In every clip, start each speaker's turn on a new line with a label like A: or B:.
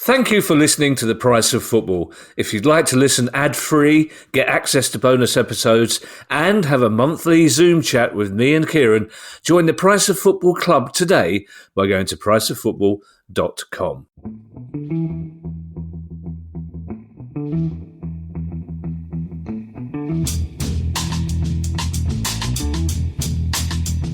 A: Thank you for listening to The Price of Football. If you'd like to listen ad-free, get access to bonus episodes, and have a monthly Zoom chat with me and Kieran, join the Price of Football Club today by going to priceoffootball.com.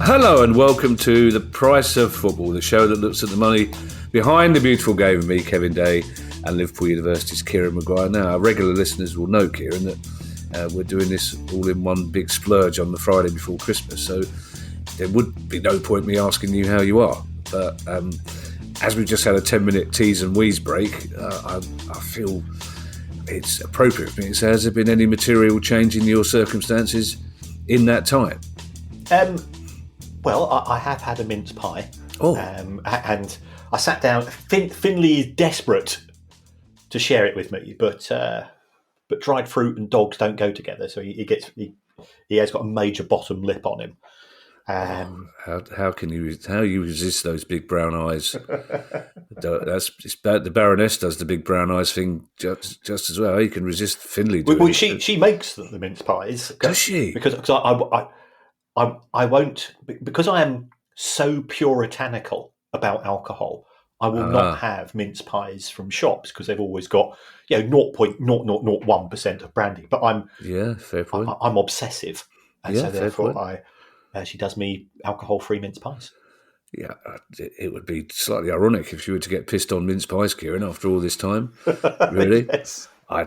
A: Hello and welcome to The Price of Football, the show that looks at the money behind the beautiful game of me, Kevin Day, and Liverpool University's Kieran Maguire. Now, our regular listeners will know, Kieran, that we're doing this all in one big splurge on the Friday before Christmas, so there would be no point me asking you how you are. But as we've just had a 10-minute tease and wheeze break, I feel it's appropriate for me to say, has there been any material change in your circumstances in that time?
B: Well, I have had a mince pie.
A: Oh.
B: And I sat down. Finley is desperate to share it with me, but dried fruit and dogs don't go together. So he has got a major bottom lip on him.
A: How you resist those big brown eyes? The Baroness does the big brown eyes thing just as well. You can resist Finley doing
B: it. She makes the mince pies.
A: Does she?
B: Because I won't, because I am so puritanical about alcohol. I will not have mince pies from shops because they've always got 0.0001% of brandy. But
A: fair point.
B: I'm obsessive, and so therefore she does me alcohol-free mince pies.
A: Yeah, it would be slightly ironic if you were to get pissed on mince pies, Kieran, after all this time. Really?
B: Yes.
A: I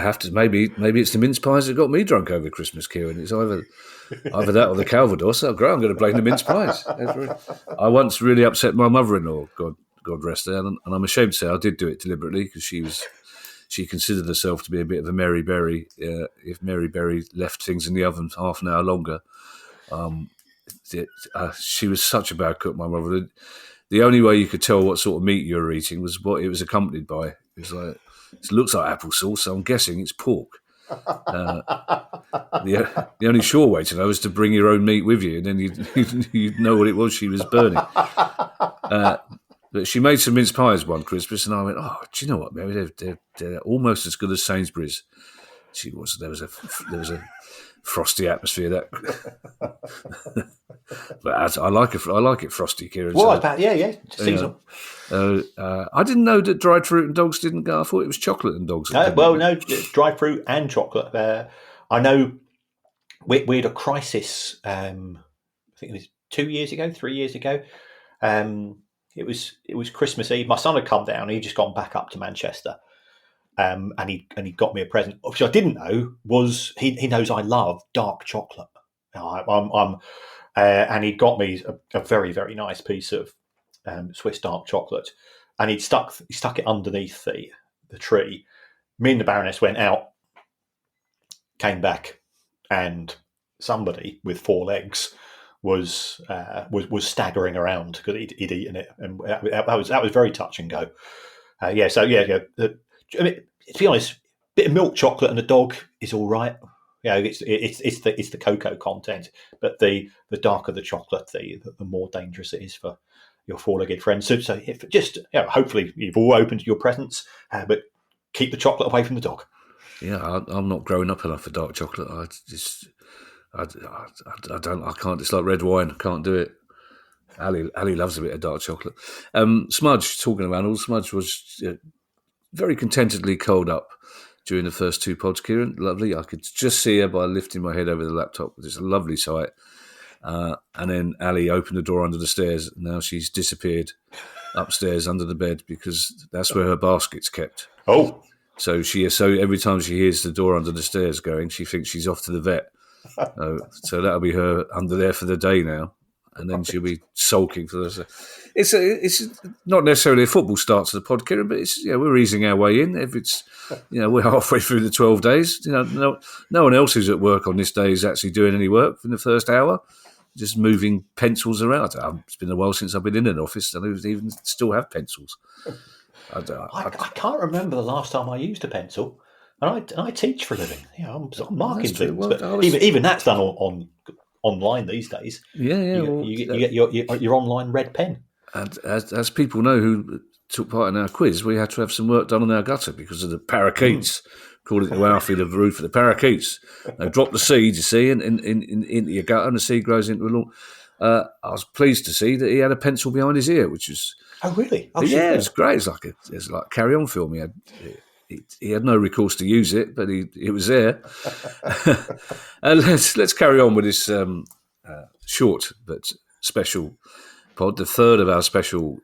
A: have to. Maybe it's the mince pies that got me drunk over Christmas, Kieran. It's either that or the Calvados. Oh, great! I'm going to blame the mince pies. I once really upset my mother-in-law. God rest her, and I'm ashamed to say I did do it deliberately because she considered herself to be a bit of a Mary Berry. If Mary Berry left things in the oven half an hour longer, she was such a bad cook. My mother. The only way you could tell what sort of meat you were eating was what it was accompanied by. It was like, it looks like applesauce, so I'm guessing it's pork. The only sure way to know is to bring your own meat with you, and then you'd know what it was she was burning. But she made some mince pies one Christmas, and I went, "Oh, do you know what, Mary? They're almost as good as Sainsbury's." She was. There was a frosty atmosphere that. But I like it frosty, Kieran.
B: Well, seasonal.
A: I didn't know that dried fruit and dogs didn't go. I thought it was chocolate and dogs.
B: No, dried fruit and chocolate. I know we had a crisis. I think it was 3 years ago. It was Christmas Eve. My son had come down. He'd just gone back up to Manchester. And he got me a present, which I didn't know was he knows I love dark chocolate. And he got me a very, very nice piece of Swiss dark chocolate, and he stuck it underneath the tree. Me and the Baroness went out, came back, and somebody with 4 legs was staggering around because he'd eaten it, and that was very touch and go. I mean, to be honest, a bit of milk chocolate and a dog is all right. It's the cocoa content, but the darker the chocolate, the more dangerous it is for your 4-legged friends. So if hopefully you've all opened your presents, but keep the chocolate away from the dog.
A: Yeah, I'm not growing up enough for dark chocolate. I can't. It's like red wine. I can't do it. Ali loves a bit of dark chocolate. Smudge, talking about all, Smudge was very contentedly curled up during the first 2 pods, Kieran. Lovely. I could just see her by lifting my head over the laptop. It's a lovely sight. And then Ali opened the door under the stairs. And now she's disappeared upstairs under the bed because that's where her basket's kept.
B: Oh.
A: So every time she hears the door under the stairs going, she thinks she's off to the vet. So that'll be her under there for the day now. And then she'll be sulking for this. It's not necessarily a football start to the pod, Kieran, but we're easing our way in. If it's we're halfway through the 12 days. No one else who's at work on this day is actually doing any work in the first hour, just moving pencils around. It's been a while since I've been in an office and I even still have pencils.
B: I can't remember the last time I used a pencil, and I teach for a living. I'm marking things, but even that's done online these days.
A: Yeah.
B: You get your online red pen.
A: And as people know who took part in our quiz, we had to have some work done on our gutter because of the parakeets. According to Alfie, the roof of the parakeets. They drop the seed, you see, into your gutter, and the seed grows into a lawn. I was pleased to see that he had a pencil behind his ear, which was...
B: Oh, really? Oh,
A: yeah, it was great. It's like a carry-on film. He had no recourse to use it, but it was there. And let's carry on with this short but special pod, the third of our special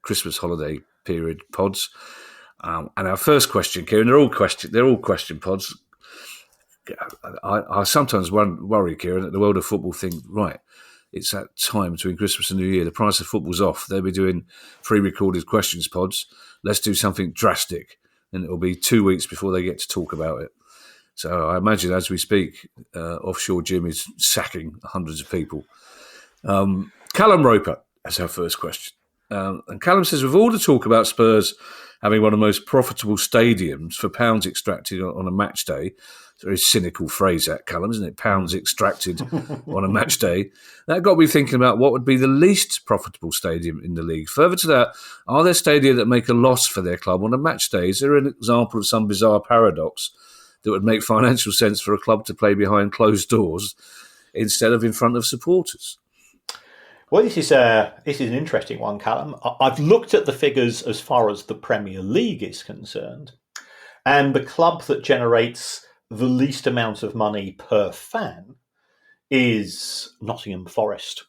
A: Christmas holiday period pods. And our first question, Kieran, they're all question pods. I sometimes worry, Kieran, that the world of football think, right, it's that time between Christmas and New Year. The price of football's off. They'll be doing pre-recorded questions pods. Let's do something drastic. And it'll be 2 weeks before they get to talk about it. So I imagine as we speak, Offshore Jim is sacking hundreds of people. Callum Roper has our first question. And Callum says, with all the talk about Spurs having one of the most profitable stadiums for pounds extracted on a match day, it's a very cynical phrase that, Callum, isn't it? Pounds extracted on a match day. That got me thinking about what would be the least profitable stadium in the league. Further to that, are there stadia that make a loss for their club on a match day? Is there an example of some bizarre paradox that would make financial sense for a club to play behind closed doors instead of in front of supporters?
B: Well, this is an interesting one, Callum. I've looked at the figures as far as the Premier League is concerned, and the club that generates the least amount of money per fan is Nottingham Forest,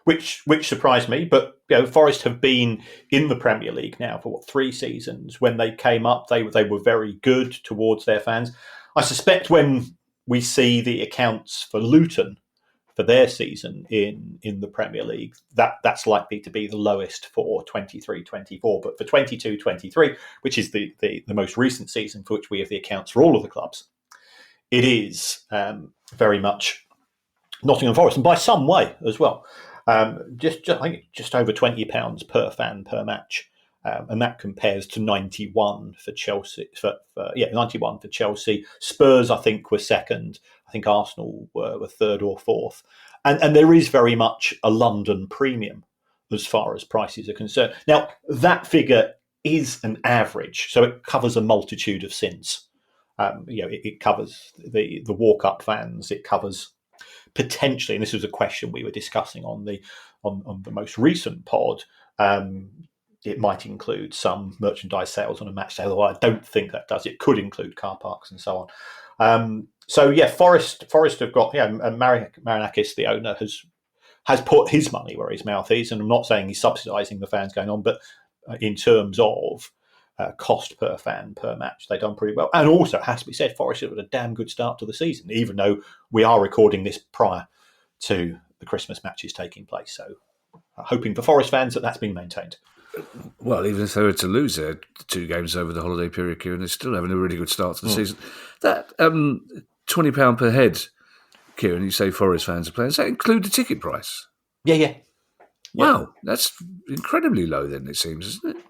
B: which surprised me. But Forest have been in the Premier League now for 3 seasons. When they came up, they were very good towards their fans. I suspect when we see the accounts for Luton for their season in the Premier League, that's likely to be the lowest for 23-24. But for 22-23, which is the most recent season for which we have the accounts for all of the clubs, it is very much Nottingham Forest, and by some way as well. I think just over £20 per fan per match, and that compares to 91 for Chelsea. 91 for Chelsea. Spurs, I think, were second. I think Arsenal were third or fourth, and there is very much a London premium as far as prices are concerned. Now, that figure is an average, so it covers a multitude of sins. It covers the walk-up fans. It covers potentially, and this was a question we were discussing on the most recent pod. It might include some merchandise sales on a match day, although I don't think that does. It could include car parks and so on. Forest have got, and Marinakis, the owner, has put his money where his mouth is, and I'm not saying he's subsidising the fans going on, but in terms of cost per fan per match, they've done pretty well. And also, it has to be said, Forest have had a damn good start to the season, even though we are recording this prior to the Christmas matches taking place. So, hoping for Forest fans that's been maintained.
A: Well, even if they were to lose their 2 games over the holiday period, Kieran, they're still having a really good start to the season. That £20 per head, Kieran, you say Forest fans are playing, does that include the ticket price?
B: Yeah.
A: Wow, that's incredibly low then, it seems, isn't it?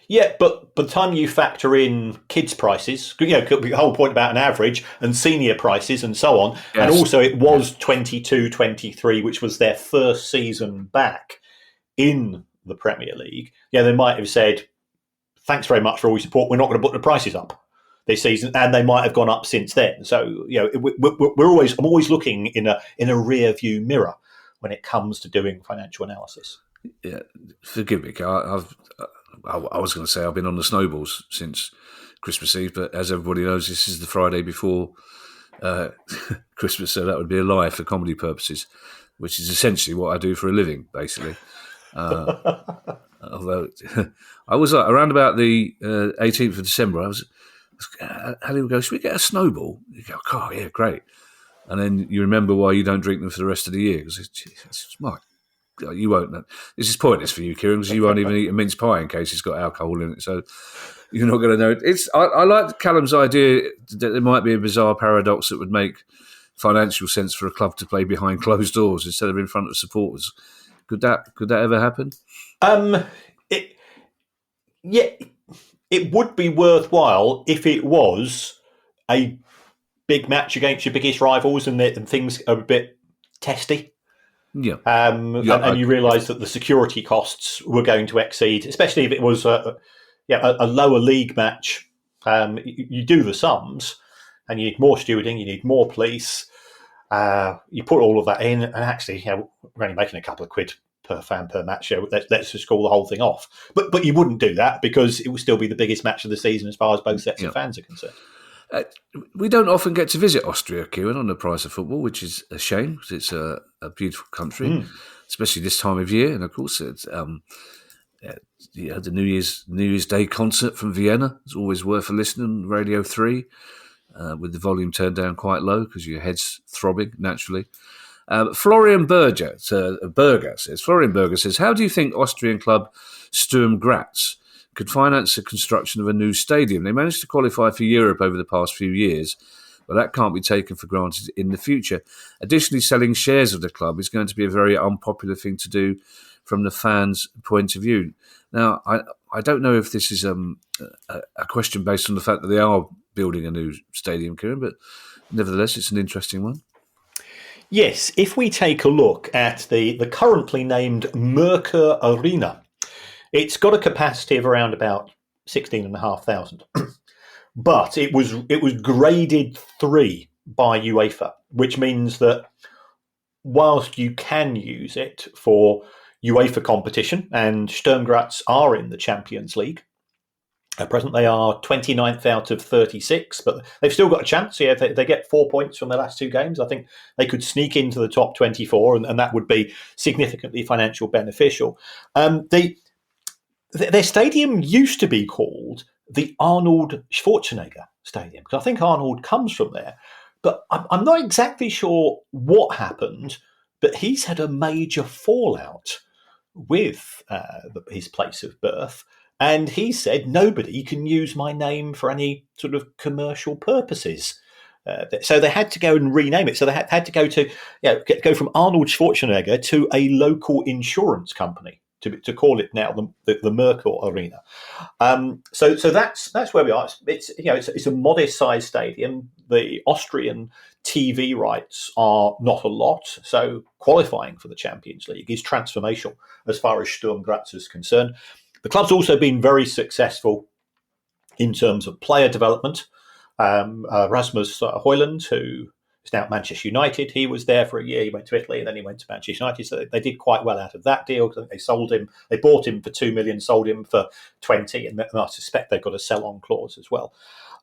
B: Yeah, but by the time you factor in kids' prices, the whole point about an average, and senior prices and so on, yes. And also it was 22-23, which was their first season back in the Premier League. They might have said, thanks very much for all your support, we're not going to put the prices up this season, and they might have gone up since then. So, I'm always looking in a rear view mirror when it comes to doing financial analysis.
A: Yeah, forgive me, I was going to say I've been on the snowballs since Christmas Eve, but as everybody knows, this is the Friday before Christmas, so that would be a lie for comedy purposes, which is essentially what I do for a living, basically. Although I was around about the 18th of December, Hallie would go, should we get a snowball? You go, oh, yeah, great. And then you remember why you don't drink them for the rest of the year, because you won't. This is pointless for you, Kieran, because you won't even eat a mince pie in case it's got alcohol in it. So you're not going to know. I like Callum's idea that there might be a bizarre paradox that would make financial sense for a club to play behind closed doors instead of in front of supporters. Could that ever happen?
B: It would be worthwhile if it was a big match against your biggest rivals and things are a bit testy.
A: Yeah.
B: And you realise that the security costs were going to exceed, especially if it was a lower league match. You do the sums, and you need more stewarding, you need more police. You put all of that in, and actually, we're only making a couple of quid per fan per match. Let's just call the whole thing off. But you wouldn't do that because it will still be the biggest match of the season as far as both sets of fans are concerned.
A: We don't often get to visit Austria, Kieran, on the price of football, which is a shame because it's a beautiful country, especially this time of year. And of course, it's the New Year's Day concert from Vienna. It's always worth a listen on Radio 3 with the volume turned down quite low because your head's throbbing naturally. Florian Berger says, how do you think Austrian club Sturm Graz could finance the construction of a new stadium? They managed to qualify for Europe over the past few years, but that can't be taken for granted in the future. Additionally, selling shares of the club is going to be a very unpopular thing to do from the fans' point of view. Now, I don't know if this is a question based on the fact that they are building a new stadium, Kieran, but nevertheless, it's an interesting one.
B: Yes, if we take a look at the currently named Merkur Arena, it's got a capacity of around about 16,500, but it was graded 3 by UEFA, which means that whilst you can use it for UEFA competition, and Sturm Graz are in the Champions League, at present they are 29th out of 36, but they've still got a chance. Yeah, they get 4 points from their last 2 games. I think they could sneak into the top 24, and that would be significantly financial beneficial. Their stadium used to be called the Arnold Schwarzenegger Stadium, because I think Arnold comes from there. But I'm not exactly sure what happened, but he's had a major fallout with his place of birth. And he said, nobody can use my name for any sort of commercial purposes. So they had to go and rename it. So they had to go to go from Arnold Schwarzenegger to a local insurance company to call it now the Merkur Arena. So that's where we are. It's a modest sized stadium. The Austrian TV rights are not a lot, so qualifying for the Champions League is transformational as far as Sturm Graz is concerned. The club's also been very successful in terms of player development. Rasmus Højlund, who is now at Manchester United, he was there for a year. He went to Italy and then he went to Manchester United. So they did quite well out of that deal. They sold him. They bought him for 2 million, sold him for 20, and I suspect they've got a sell-on clause as well.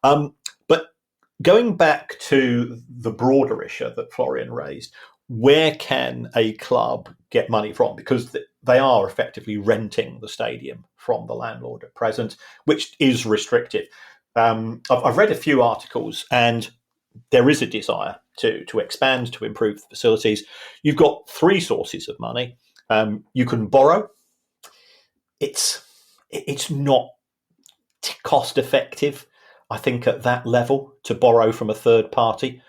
B: But going back to the broader issue that Florian raised, where can a club get money from? Because they are effectively renting the stadium from the landlord at present, which is restrictive. I've read a few articles, and there is a desire to expand, to improve the facilities. You've got 3 sources of money. You can borrow. It's not cost effective, I think, at that level to borrow from a third party.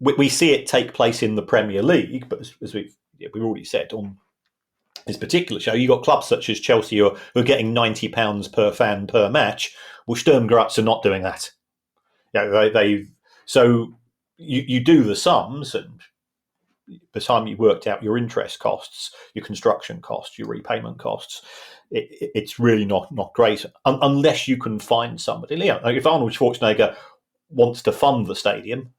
B: We see it take place in the Premier League, but as we've already said on this particular show, you've got clubs such as Chelsea who are getting £90 per fan per match. Well, Sturm Graz are not doing that. So you do the sums, and by the time you worked out your interest costs, your construction costs, your repayment costs, it's really not great unless you can find somebody. If Arnold Schwarzenegger wants to fund the stadium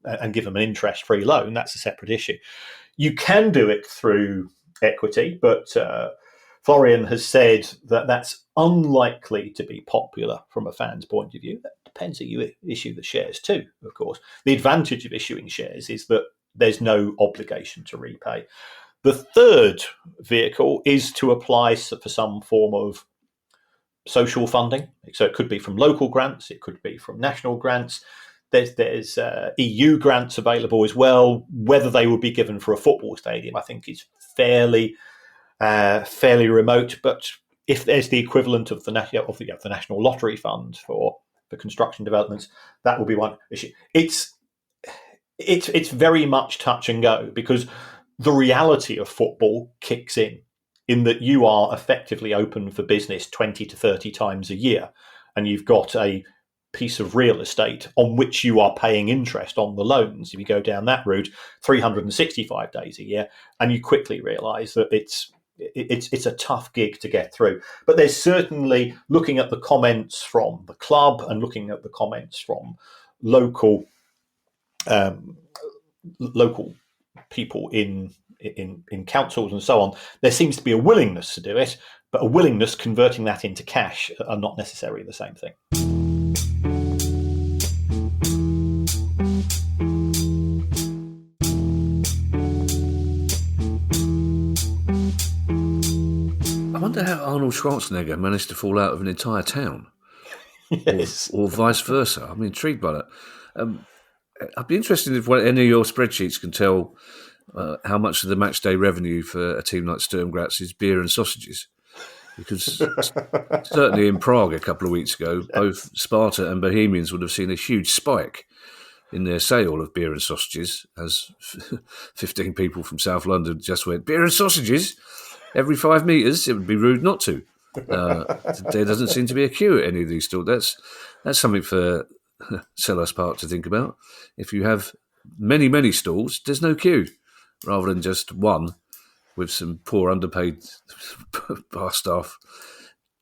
B: and give them an interest-free loan, that's a separate issue. You can do it through equity, but Florian has said that that's unlikely to be popular from a fan's point of view. That depends who you issue the shares to, of course. The advantage of issuing shares is that there's no obligation to repay. The third vehicle is to apply for some form of social funding. So it could be from local grants, it could be from national grants. There's EU grants available as well. Whether they would be given for a football stadium, I think, is fairly remote. But if there's the equivalent of the National Lottery Fund for construction developments, that will be one issue. It's very much touch and go, because the reality of football kicks in that you are effectively open for business 20 to 30 times a year, and you've got a piece of real estate on which you are paying interest on the loans, if you go down that route, 365 days a year, and you quickly realise that it's a tough gig to get through. But there's certainly, looking at the comments from the club and looking at the comments from local people in councils and so on, there seems to be a willingness to do it, but a willingness converting that into cash are not necessarily the same thing.
A: I wonder how Arnold Schwarzenegger managed to fall out of an entire town.
B: Yes.
A: Or vice versa. I'm intrigued by that. I'd be interested if any of your spreadsheets can tell how much of the match day revenue for a team like Sturm Graz is beer and sausages. Because certainly in Prague a couple of weeks ago, both Sparta and Bohemians would have seen a huge spike in their sale of beer and sausages, as 15 people from South London just went, beer and sausages? Every 5 metres? It would be rude not to. There doesn't seem to be a queue at any of these stores. That's something for Sellers Park to think about. If you have many, many stalls, there's no queue, rather than just one with some poor underpaid bar staff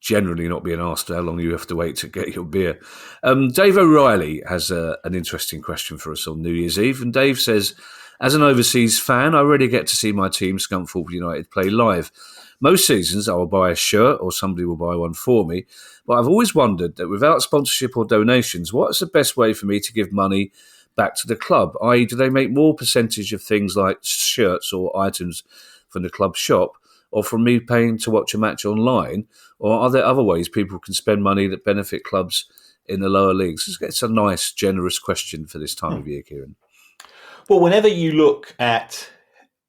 A: generally not being asked how long you have to wait to get your beer. Dave O'Reilly has an interesting question for us on New Year's Eve, and Dave says, as an overseas fan, I rarely get to see my team, Scunthorpe United, play live. Most seasons I will buy a shirt or somebody will buy one for me, but I've always wondered that without sponsorship or donations, what is the best way for me to give money back to the club? I.e., do they make more percentage of things like shirts or items from the club shop, or from me paying to watch a match online, or are there other ways people can spend money that benefit clubs in the lower leagues? It's a nice, generous question for this time of year, Kieran.
B: Well, whenever you look at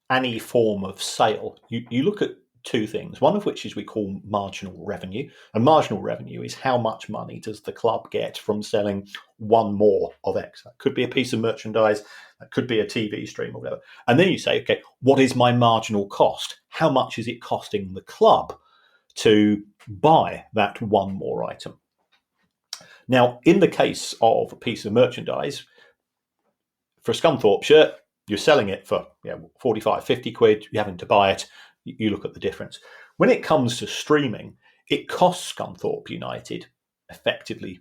B: any form of sale, you look at two things, one of which is we call marginal revenue. And marginal revenue is how much money does the club get from selling one more of X. That could be a piece of merchandise, that could be a TV stream or whatever. And then you say, okay, what is my marginal cost? How much is it costing the club to buy that one more item? Now, in the case of a piece of merchandise, for a Scunthorpe shirt, you're selling it for 45, 50 quid, you're having to buy it, you look at the difference. When it comes to streaming, it costs Scunthorpe United effectively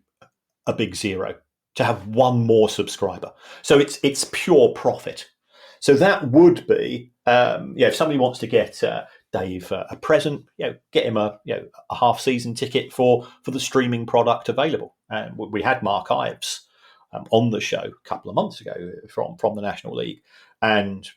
B: a big zero to have one more subscriber. So it's pure profit. So that would be, if somebody wants to get Dave a present, get him a half-season ticket for the streaming product available. And we had Mark Ives on the show a couple of months ago from the National League, and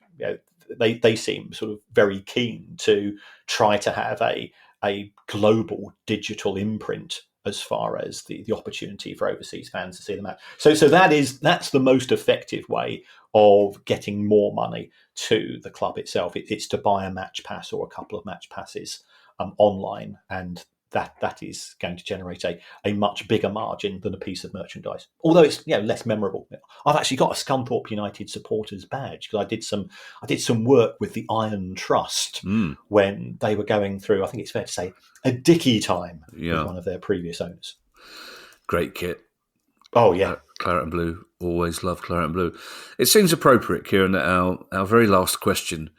B: they seem sort of very keen to try to have a global digital imprint as far as the opportunity for overseas fans to see them out. So that's the most effective way of getting more money to the club itself. It's to buy a match pass or a couple of match passes online, and that is going to generate a much bigger margin than a piece of merchandise. Although it's less memorable. I've actually got a Scunthorpe United supporters badge because I did some work with the Iron Trust when they were going through, I think it's fair to say, a dicky time with one of their previous owners.
A: Great kit.
B: Oh yeah,
A: Claret and Blue. Always love Claret and Blue. It seems appropriate, Kieran, that our very last question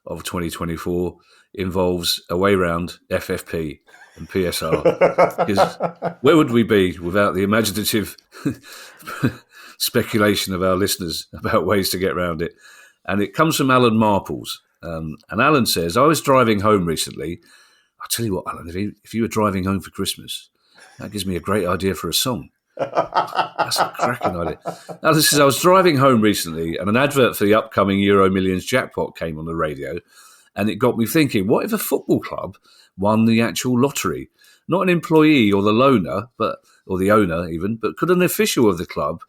A: of 2024 involves away round FFP and PSR. Because where would we be without the imaginative speculation of our listeners about ways to get around it? And it comes from Alan Marples. And Alan says, I was driving home recently. I'll tell you what, Alan, if you were driving home for Christmas, that gives me a great idea for a song. That's a cracking idea. Alan says, I was driving home recently and an advert for the upcoming Euro Millions jackpot came on the radio. And it got me thinking, what if a football club won the actual lottery? Not an employee or the loaner, or the owner even, but could an official of the club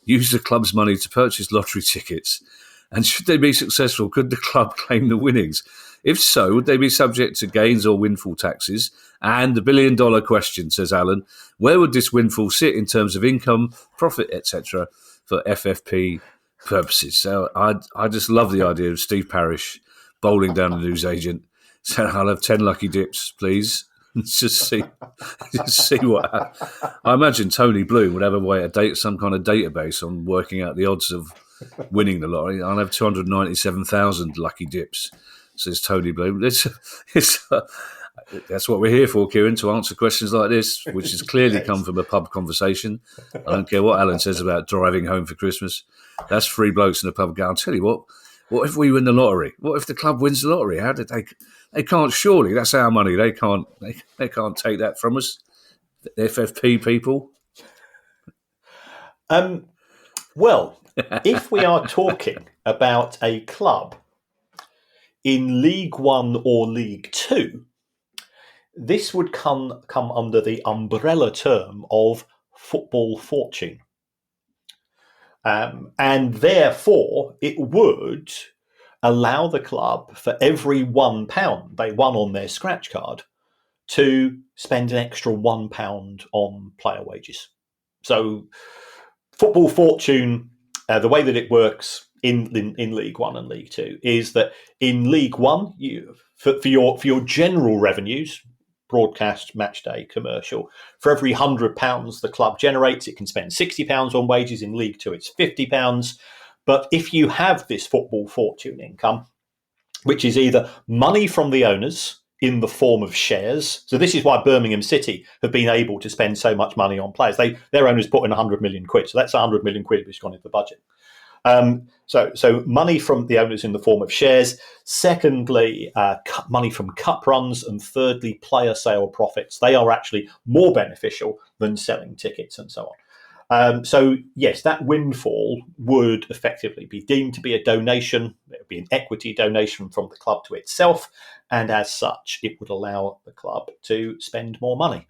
A: use the club's money to purchase lottery tickets? And should they be successful, could the club claim the winnings? If so, would they be subject to gains or windfall taxes? And the billion-dollar question, says Alan, where would this windfall sit in terms of income, profit, etc., for FFP purposes? So I just love the idea of Steve Parish bowling down a newsagent, saying, I'll have 10 lucky dips, please. just see what happens. I imagine Tony Bloom would have a way to some kind of database on working out the odds of winning the lottery. I'll have 297,000 lucky dips, says Tony Bloom. That's what we're here for, Kieran, to answer questions like this, which has clearly come from a pub conversation. I don't care what Alan says about driving home for Christmas. That's three blokes in a pub going, I'll tell you what if we win the lottery? What if the club wins the lottery? How did they can't, surely, that's our money. They can't take that from us. The FFP people.
B: Well, if we are talking about a club in League One or League Two, this would come under the umbrella term of football fortune. And therefore, it would allow the club, for every £1 they won on their scratch card, to spend an extra £1 on player wages. So football fortune, the way that it works in League One and League Two is that in League One, for your general revenues, broadcast, match day, commercial, for every £100 the club generates, it can spend £60 on wages. In League Two, it's £50. But if you have this football fortune income, which is either money from the owners in the form of shares, so this is why Birmingham City have been able to spend so much money on players. Their owners put in 100 million quid, so that's 100 million quid which has gone into the budget. So money from the owners in the form of shares. Secondly, money from cup runs. And thirdly, player sale profits. They are actually more beneficial than selling tickets and so on. So yes, that windfall would effectively be deemed to be a donation. It would be an equity donation from the club to itself. And as such, it would allow the club to spend more money.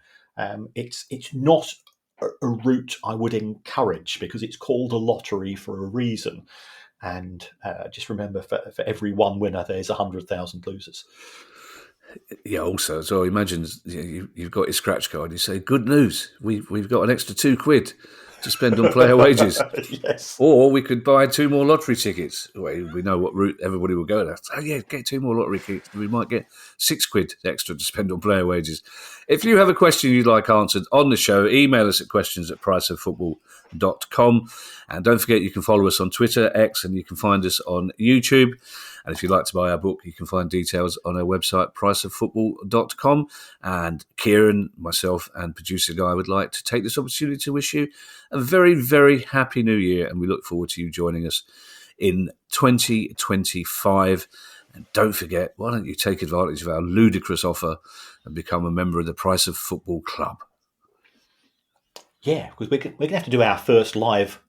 B: It's not a route I would encourage, because it's called a lottery for a reason. And just remember, for every one winner, there's 100,000 losers.
A: Yeah, also, so imagine you've got your scratch card, you say, good news, we've got an extra £2 to spend on player wages.
B: Yes.
A: Or we could buy 2 more lottery tickets. We know what route everybody will go down. Oh yeah, get 2 more lottery tickets. We might get £6 extra to spend on player wages. If you have a question you'd like answered on the show, email us at questions@priceoffootball.com. And don't forget, you can follow us on Twitter, X, and you can find us on YouTube. And if you'd like to buy our book, you can find details on our website, priceoffootball.com. And Kieran, myself, and producer Guy would like to take this opportunity to wish you a very, very happy new year. And we look forward to you joining us in 2025. And don't forget, why don't you take advantage of our ludicrous offer and become a member of the Price of Football Club?
B: Yeah, because we're going to have to do our first live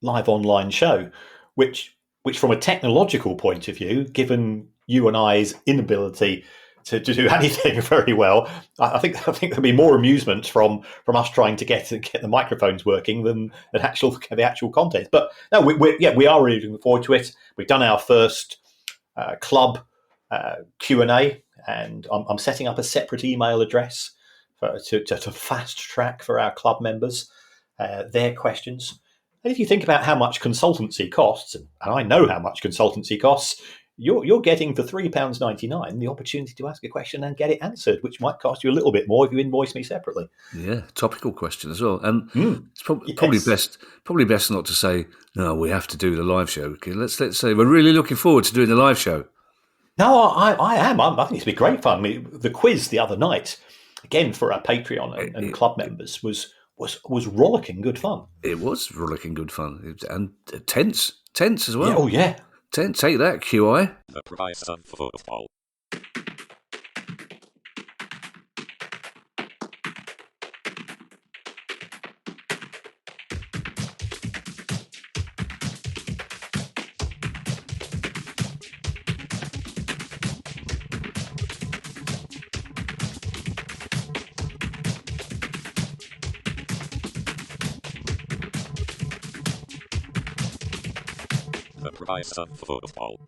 B: online show, which from a technological point of view, given you and I's inability to do anything very well, I think there'll be more amusement from us trying to get the microphones working than the actual content. But no, we are really looking forward to it. We've done our first club Q&A, and I'm setting up a separate email address to fast track for our club members their questions. And if you think about how much consultancy costs, and I know how much consultancy costs, you're getting for £3.99 the opportunity to ask a question and get it answered, which might cost you a little bit more if you invoice me separately.
A: Yeah, topical question as well. And it's probably best not to say, no, we have to do the live show. Okay, let's say we're really looking forward to doing the live show.
B: No, I am. I think it's been great fun. I mean, the quiz the other night, again for our Patreon and club members, was rollicking good fun.
A: It was rollicking good fun. And tense as well.
B: Yeah, oh, yeah.
A: Take that, QI.
C: The price of football. The price of football.